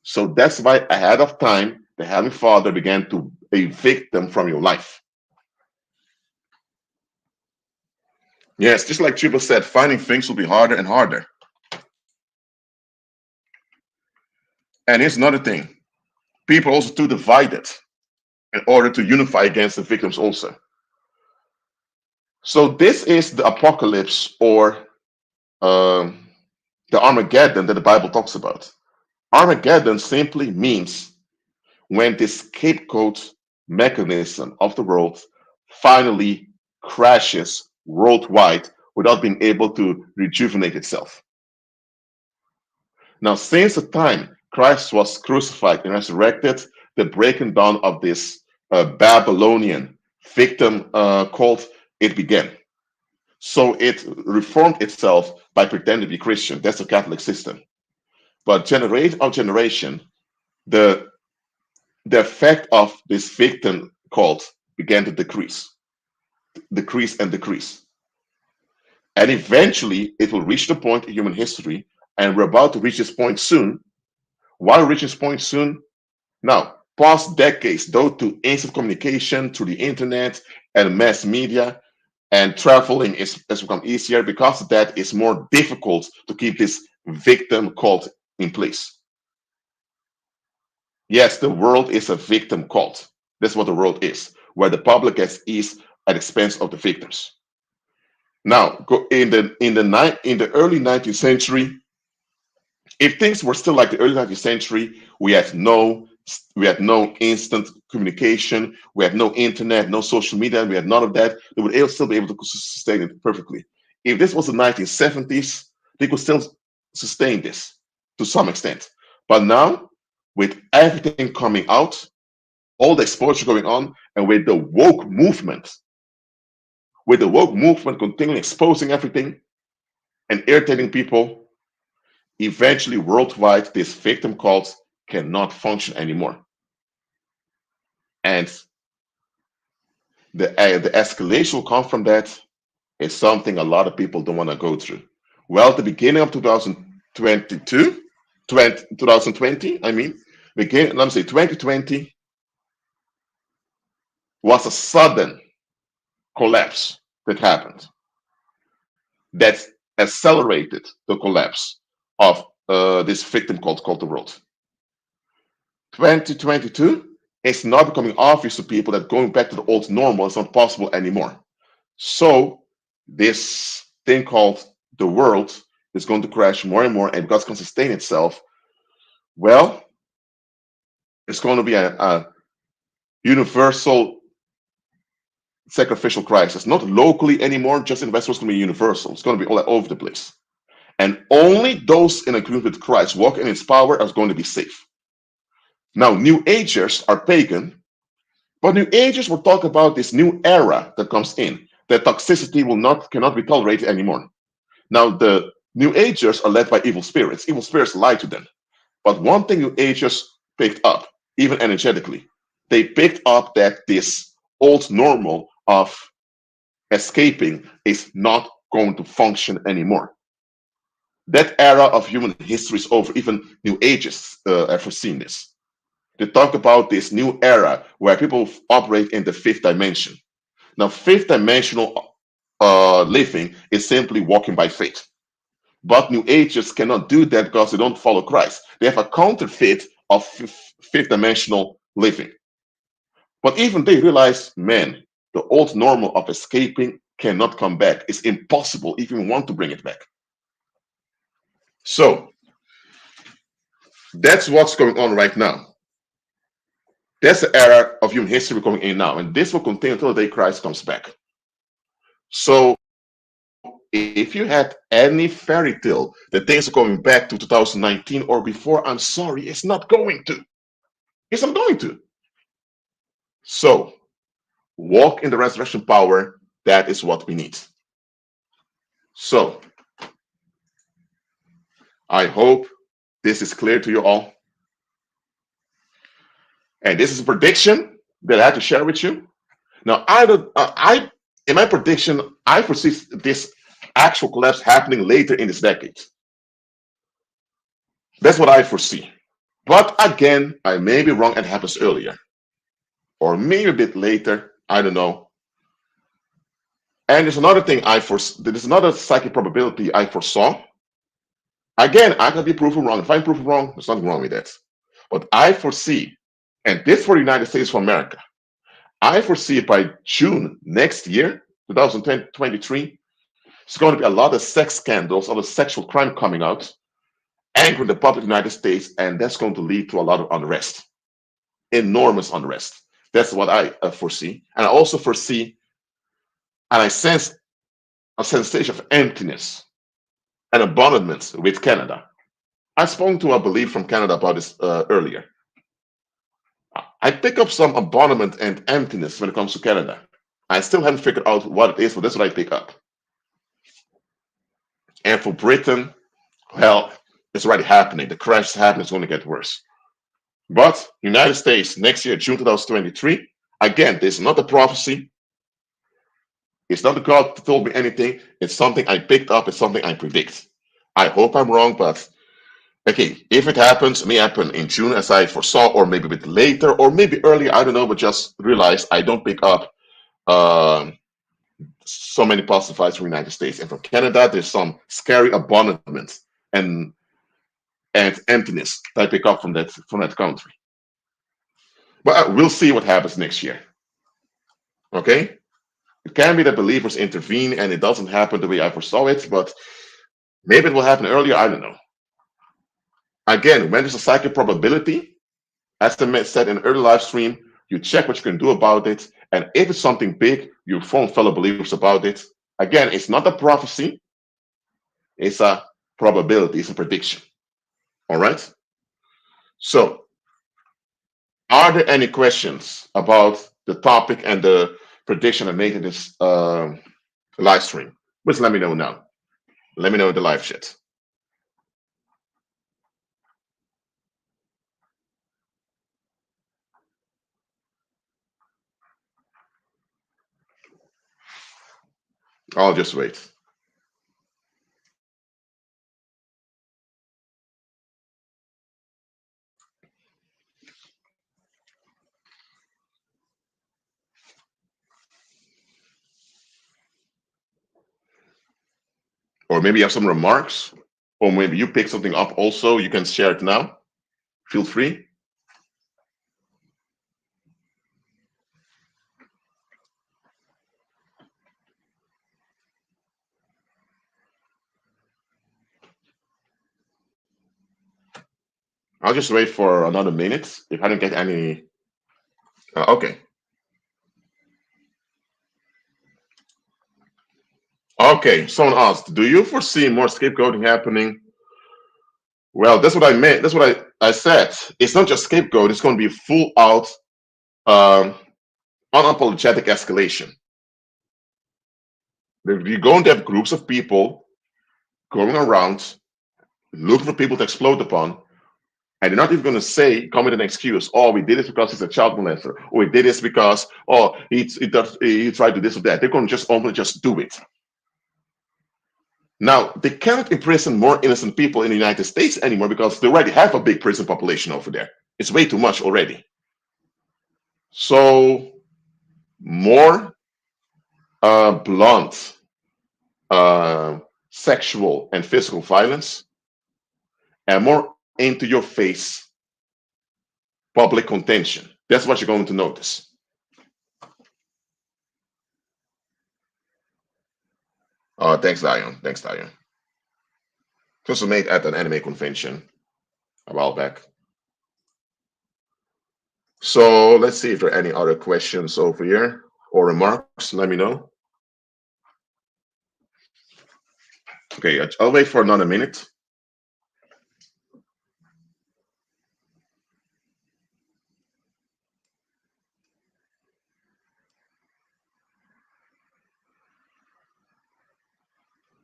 So that's why ahead of time, the Heavenly Father began to evict them from your life. Yes, just like Triple said, finding things will be harder and harder. And here's another thing. People are also too divided in order to unify against the victims also. So this is the apocalypse, or the Armageddon that the Bible talks about. Armageddon simply means when the scapegoat mechanism of the world finally crashes worldwide without being able to rejuvenate itself. Now, since the time Christ was crucified and resurrected, the breaking down of this Babylonian victim cult, it began. So it reformed itself by pretending to be Christian. That's the Catholic system. But generation of generation, the effect of this victim cult began to decrease and decrease. And eventually it will reach the point in human history, and we're about to reach this point soon. Why reach this point soon? Now, past decades, due to instant communication through the internet and mass media, and traveling has become easier. Because of that, it's more difficult to keep this victim cult in place. Yes, the world is a victim cult. That's what the world is, where the public gets ease at the expense of the victims. Now, in the early 19th century, if things were still like the early 19th century, we had no instant communication, we had no internet, no social media, we had none of that. They would still be able to sustain it perfectly. If this was the 1970s, they could still sustain this to some extent. But now, with everything coming out, all the exposure going on, and with the woke movement continuing exposing everything and irritating people, eventually worldwide, this victim cult cannot function anymore. And the escalation will come from that is something a lot of people don't want to go through. Well, at the beginning of 2020, let me say 2020 was a sudden collapse that happened that accelerated the collapse of this victim cult called the world. 2022 is now becoming obvious to people that going back to the old normal is not possible anymore. So this thing called the world is going to crash more and more, and because it can sustain itself, well, it's going to be a universal sacrificial crisis, not locally anymore, just in Westeros. It's going to be universal. It's going to be all over the place. And only those in agreement with Christ, walking in his power, are going to be safe. Now, New Agers are pagan, but New Agers will talk about this new era that comes in. That toxicity cannot be tolerated anymore. Now, the New Agers are led by evil spirits. Evil spirits lie to them. But one thing New Agers picked up, even energetically, they picked up that this old normal of escaping is not going to function anymore. That era of human history is over. Even New Ages have foreseen this. They talk about this new era where people operate in the fifth dimension. Now, fifth dimensional living is simply walking by faith. But New Agers cannot do that because they don't follow Christ. They have a counterfeit of fifth dimensional living. But even they realize, man, the old normal of escaping cannot come back. It's impossible if you want to bring it back. So that's what's going on right now. That's the era of human history we're going in now, and this will continue until the day Christ comes back. So if you had any fairy tale that things are going back to 2019 or before, I'm sorry, it's not going to. It's not going to. So walk in the resurrection power. That is what we need. So I hope this is clear to you all. And this is a prediction that I had to share with you. Now, in my prediction, I foresee this actual collapse happening later in this decade. That's what I foresee. But again, I may be wrong and it happens earlier. Or maybe a bit later. I don't know. And there's another thing there's another psychic probability I foresaw. Again, I can be proven wrong. If I'm proven wrong, there's nothing wrong with that. But I foresee, and this for the United States of America, I foresee by June next year, 2023, there's going to be a lot of sex scandals, a lot of sexual crime coming out, angering the public United States, and that's going to lead to a lot of unrest, enormous unrest. That's what I foresee. And I also foresee, and I sense a sensation of emptiness and abandonment with Canada. I spoke to a believer from Canada about this earlier. I pick up some abandonment and emptiness when it comes to Canada. I still haven't figured out what it is, but that's what I pick up. And for Britain, well, it's already happening. The crash is happening. It's going to get worse. But United States, next year, June 2023, again, this is not a prophecy. It's not God told me anything. It's something I picked up. It's something I predict. I hope I'm wrong, but okay, if it happens, it may happen in June as I foresaw, or maybe a bit later, or maybe earlier, I don't know, but just realize I don't pick up so many positive vibes from the United States. And from Canada, there's some scary abandonment and emptiness that I pick up from that country. But we'll see what happens next year. Okay? It can be that believers intervene and it doesn't happen the way I foresaw it, but maybe it will happen earlier. I don't know. Again, when there's a psychic probability, as I said in an early live stream, you check what you can do about it. And if it's something big, you inform fellow believers about it. Again, it's not a prophecy. It's a probability. It's a prediction. All right? So, are there any questions about the topic and the prediction I made in this live stream? Please let me know now. Let me know in the live chat. I'll just wait. Or maybe you have some remarks, or maybe you pick something up also. You can share it now. Feel free. I'll just wait for another minute if I don't get any. Okay. Okay. Someone asked, do you foresee more scapegoating happening? Well, that's what I meant. That's what I said. It's not just scapegoat. It's going to be full out unapologetic escalation. You're going to have groups of people going around looking for people to explode upon. And they're not even going to come with an excuse. Oh, we did this because he's a child molester. Or we did this because, oh, he tried to do this or that. They're going to just openly just do it. Now, they cannot imprison more innocent people in the United States anymore because they already have a big prison population over there. It's way too much already. So, more blunt sexual and physical violence, and more into your face public contention. That's what you're going to notice. Thanks, Dion. Thanks, Dion. This was made at an anime convention a while back. So let's see if there are any other questions over here or remarks. Let me know. Okay, I'll wait for another minute.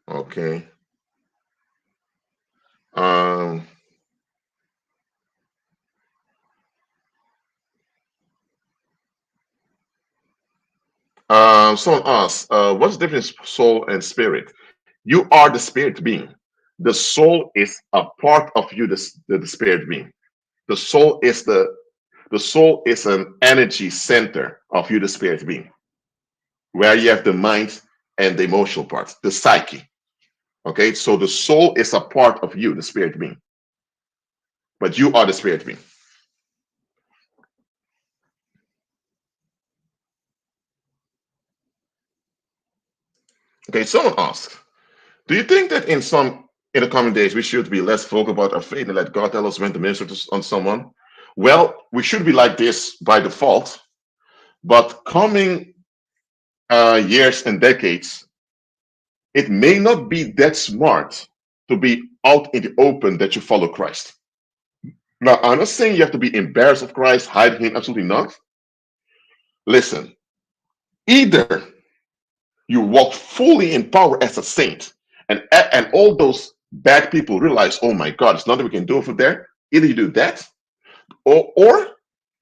Okay. Um, someone asked, what's the difference between soul and spirit? You are the spirit being. The soul is a part of you, the spirit being. The soul is the soul is an energy center of you, the spirit being, where you have the mind and the emotional part, the psyche. Okay, so the soul is a part of you, the spirit being, but you are the spirit being. Okay, someone asked, do you think that in the coming days we should be less vocal about our faith and let God tell us when to minister on someone? Well, we should be like this by default, but coming years and decades, it may not be that smart to be out in the open that you follow Christ. Now, I'm not saying you have to be embarrassed of Christ, hiding him, absolutely not. Listen, either you walk fully in power as a saint, and all those bad people realize, oh my God, there's nothing we can do over there. Either you do that, or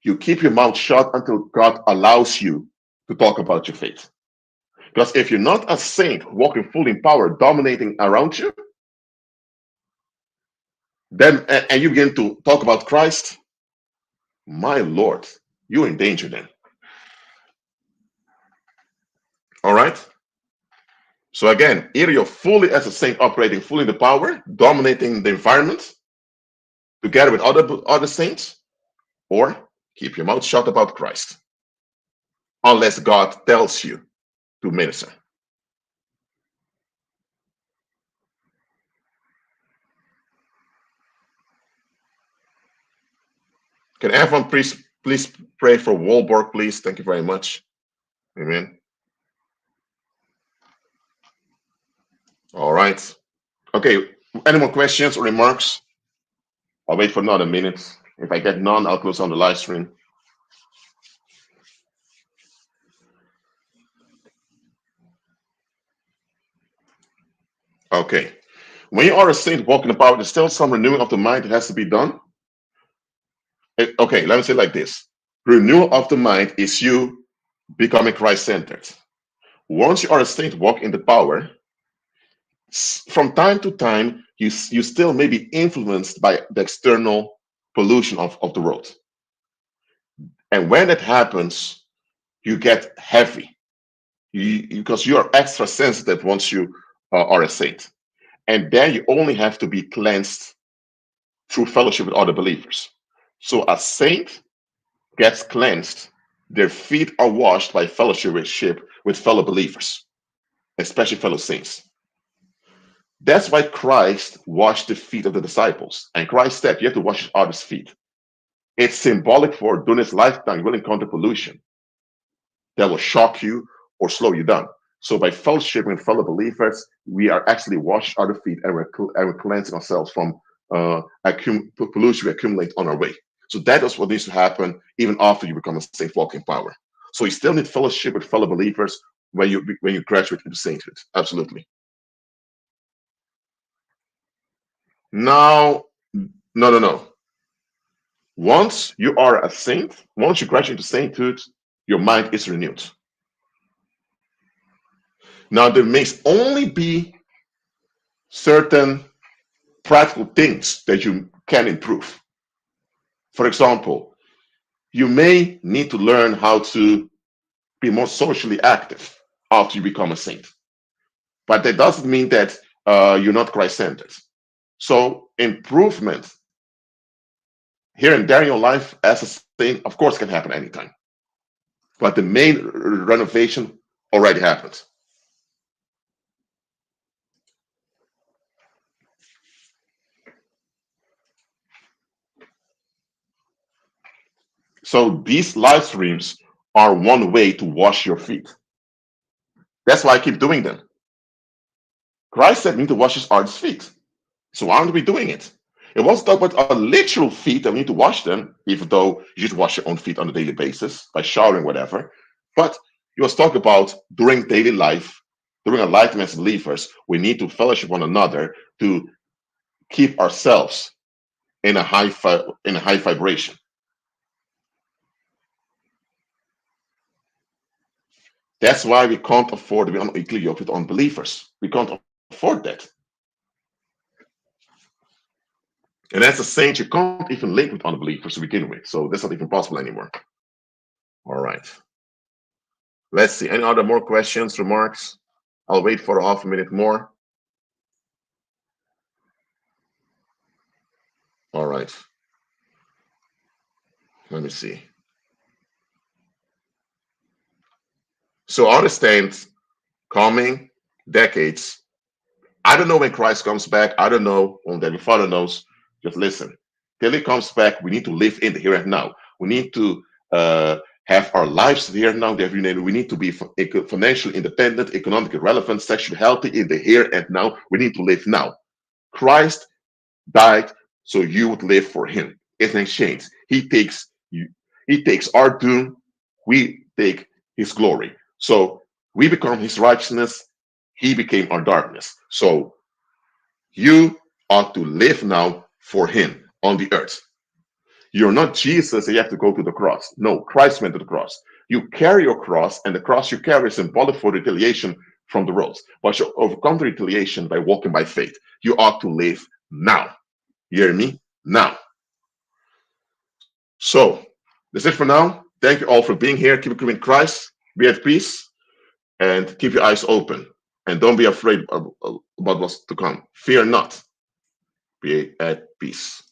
you keep your mouth shut until God allows you to talk about your faith. Because if you're not a saint walking fully in power, dominating around you, then and you begin to talk about Christ, my Lord, you're in danger then. All right? So again, either you're fully as a saint operating fully in the power, dominating the environment together with other saints, or keep your mouth shut about Christ, unless God tells you to minister. Can everyone please pray for Walborg, please? Thank you very much. Amen. All right. Okay. Any more questions or remarks? I'll wait for another minute. If I get none, I'll close on the live stream. Okay. When you are a saint walking about, there's still some renewing of the mind that has to be done. Okay, let me say it like this. Renewal of the mind is you becoming Christ-centered. Once you are a saint walk in the power, from time to time, you still may be influenced by the external pollution of the world. And when that happens, you get heavy because you are extra sensitive once you are a saint. And then you only have to be cleansed through fellowship with other believers. So a saint gets cleansed, their feet are washed by fellowship with fellow believers, especially fellow saints. That's why Christ washed the feet of the disciples. And Christ said, you have to wash others' feet. It's symbolic for during his lifetime, you will encounter pollution that will shock you or slow you down. So by fellowship with fellow believers, we are actually washing other feet and we're cleansing ourselves from pollution we accumulate on our way. So that is what needs to happen even after you become a saint walking power. So you still need fellowship with fellow believers when you graduate into sainthood. Absolutely. Now, no. Once you are a saint, once you graduate into sainthood, your mind is renewed. Now, there may only be certain practical things that you can improve. For example, you may need to learn how to be more socially active after you become a saint. But that doesn't mean that you're not Christ-centered. So improvement here and there in your life as a saint, of course, can happen anytime. But the main renovation already happened. So these live streams are one way to wash your feet. That's why I keep doing them. Christ said we need to wash his artist's feet. So why aren't we doing it? It wasn't talking about a literal feet that we need to wash them, even though you just wash your own feet on a daily basis by showering, whatever. But he was talking about during daily life, during our lifetime as believers, we need to fellowship one another to keep ourselves in a high vibration. That's why we can't afford to be unequally yoked with unbelievers. We can't afford that. And as a saint, you can't even link with unbelievers to begin with. So that's not even possible anymore. All right. Let's see. Any other more questions, remarks? I'll wait for a half a minute more. All right. Let me see. So understand, coming decades. I don't know when Christ comes back. I don't know when the Father knows. Just listen. Till he comes back, we need to live in the here and now. We need to have our lives here and now. We need to be financially independent, economically relevant, sexually healthy in the here and now. We need to live now. Christ died so you would live for him. It's an exchange. He takes you, he takes our doom, we take his glory. So we become his righteousness, he became our darkness. So you ought to live now for him on the earth. You're not Jesus and you have to go to the cross. No, Christ went to the cross. You carry your cross, and the cross you carry is symbolic for retaliation from the world. But you overcome the retaliation by walking by faith. You ought to live now. You hear me? Now. So that's it for now. Thank you all for being here. Keep it in Christ. Be at peace and keep your eyes open. And don't be afraid about what's to come. Fear not. Be at peace.